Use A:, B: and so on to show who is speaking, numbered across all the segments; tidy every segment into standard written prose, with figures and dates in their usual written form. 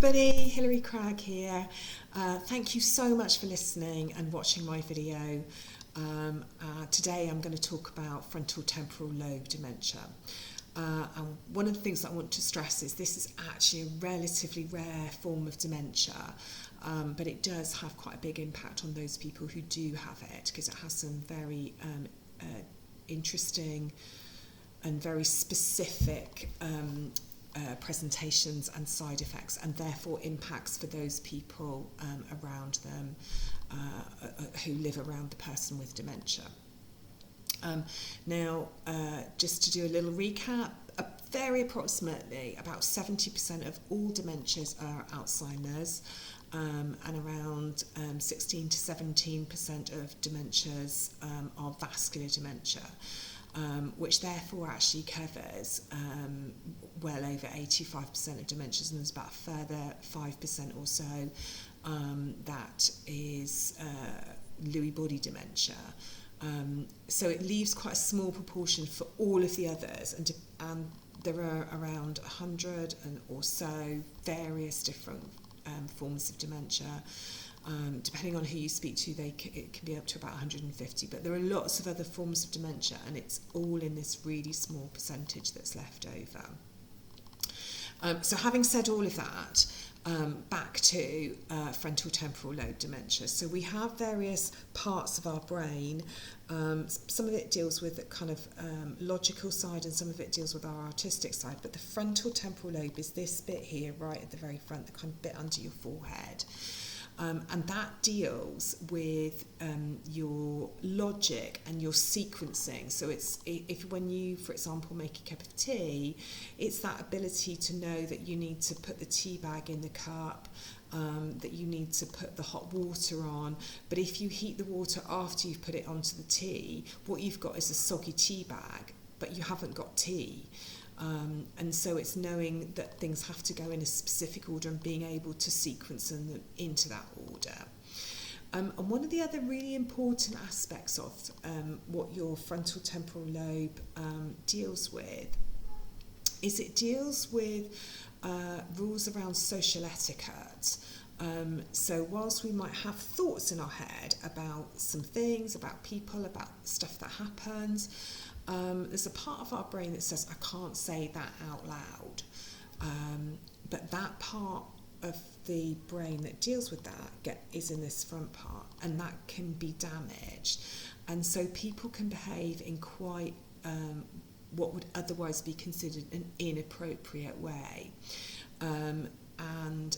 A: everybody, Hilary Cragg here. Thank you so much for listening and watching my video. Today I'm going to talk about frontal temporal lobe dementia. And one of the things that I want to stress is this is actually a relatively rare form of dementia, but it does have quite a big impact on those people who do have it, because it has some very interesting and very specific presentations and side effects, and therefore impacts for those people around them who live around the person with dementia. Just to do a little recap, very approximately about 70% of all dementias are Alzheimer's, and around 16 to 17% of dementias are vascular dementia. Which therefore actually covers well over 85% of dementias, and there's about a further 5% or so that is Lewy body dementia. So it leaves quite a small proportion for all of the others, and there are around 100 or so various different forms of dementia. Depending on who you speak to, it can be up to about 150, but there are lots of other forms of dementia, and it's all in this really small percentage that's left over. So having said all of that, back to frontal temporal lobe dementia. So we have various parts of our brain. Some of it deals with the kind of logical side, and some of it deals with our artistic side, but the frontal temporal lobe is this bit here right at the very front, the kind of bit under your forehead. And that deals with your logic and your sequencing. So it's when you, for example, make a cup of tea, it's that ability to know that you need to put the tea bag in the cup, that you need to put the hot water on. But if you heat the water after you've put it onto the tea, what you've got is a soggy tea bag, but you haven't got tea. And so it's knowing that things have to go in a specific order and being able to sequence them into that order. And one of the other really important aspects of what your frontal temporal lobe deals with is it deals with rules around social etiquette. So whilst we might have thoughts in our head about some things, about people, about stuff that happens, there's a part of our brain that says, I can't say that out loud. But that part of the brain that deals with that is in this front part, and that can be damaged. And so people can behave in quite what would otherwise be considered an inappropriate way. And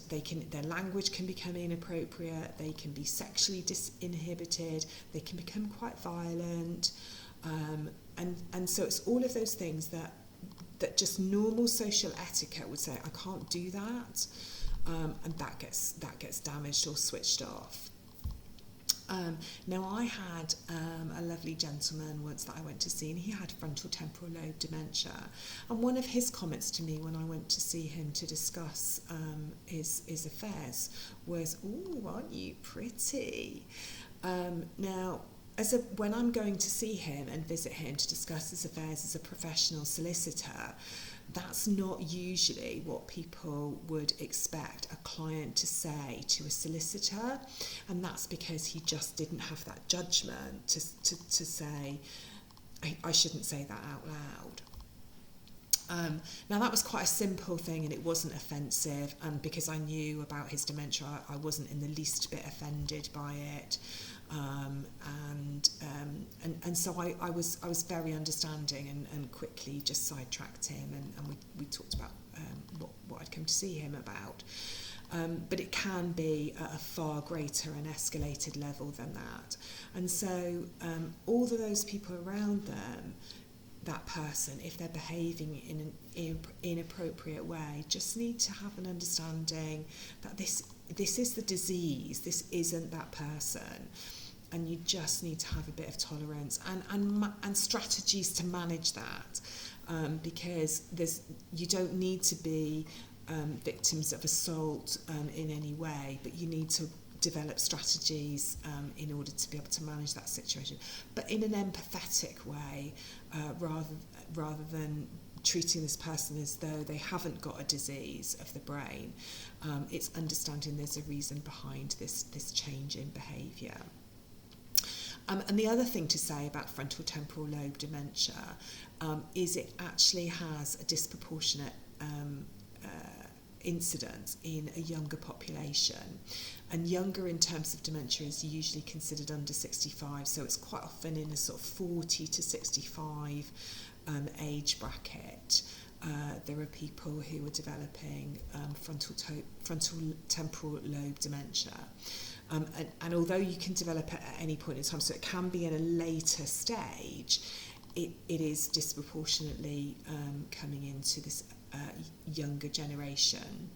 A: their language can become inappropriate, they can be sexually disinhibited, they can become quite violent. And so it's all of those things that just normal social etiquette would say, I can't do that, and that gets damaged or switched off. Now I had a lovely gentleman once that I went to see, and he had frontal temporal lobe dementia, and one of his comments to me when I went to see him to discuss his affairs was, "Ooh, aren't you pretty?" Now, when I'm going to see him and visit him to discuss his affairs as a professional solicitor, that's not usually what people would expect a client to say to a solicitor, and that's because he just didn't have that judgment to say, I shouldn't say that out loud. Now that was quite a simple thing, and it wasn't offensive, and because I knew about his dementia, I wasn't in the least bit offended by it. And so I was very understanding and quickly just sidetracked him, and we talked about what I'd come to see him about. But it can be at a far greater and escalated level than that. And so all of those people around them, that person, if they're behaving in an inappropriate way, just need to have an understanding that this is the disease, this isn't that person, and you just need to have a bit of tolerance and strategies to manage that, because you don't need to be victims of assault in any way, but you need to develop strategies in order to be able to manage that situation, but in an empathetic way, rather than treating this person as though they haven't got a disease of the brain. It's understanding there's a reason behind this change in behaviour. And the other thing to say about frontal temporal lobe dementia is it actually has a disproportionate incidence in a younger population. And younger in terms of dementia is usually considered under 65, so it's quite often in a sort of 40 to 65 age bracket. There are people who are developing frontal temporal lobe dementia. And although you can develop at any point in time, so it can be in a later stage, it is disproportionately coming into this younger generation.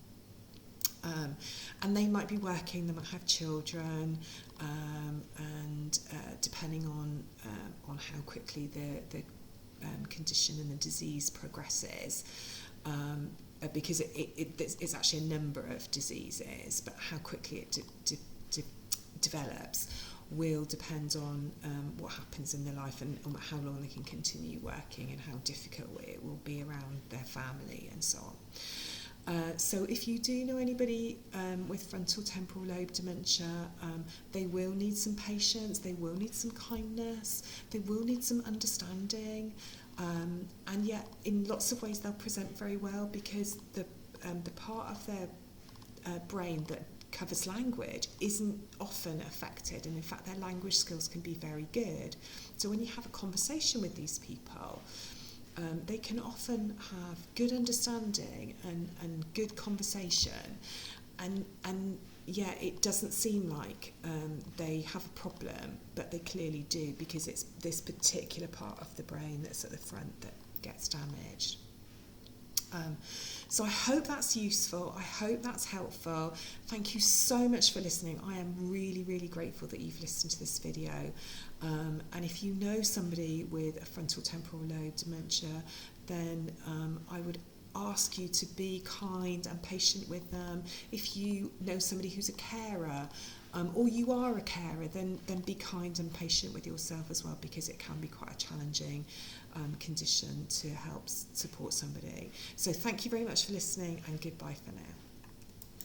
A: And they might be working, they might have children, and depending on how quickly the condition and the disease progresses, because it's actually a number of diseases, but how quickly it develops will depend on what happens in their life and how long they can continue working and how difficult it will be around their family and so on. So if you do know anybody with frontal temporal lobe dementia, they will need some patience, they will need some kindness, they will need some understanding, and yet in lots of ways they'll present very well because the part of their brain that covers language isn't often affected, and in fact their language skills can be very good. So when you have a conversation with these people, they can often have good understanding and good conversation, and yeah, it doesn't seem like they have a problem, but they clearly do, because it's this particular part of the brain that's at the front that gets damaged. So I hope that's useful. I hope that's helpful. Thank you so much for listening. I am really, really grateful that you've listened to this video. And if you know somebody with a frontal temporal lobe dementia, then I would ask you to be kind and patient with them. If you know somebody who's a carer, or you are a carer, then be kind and patient with yourself as well, because it can be quite a challenging condition to help support somebody. So thank you very much for listening, and goodbye for now.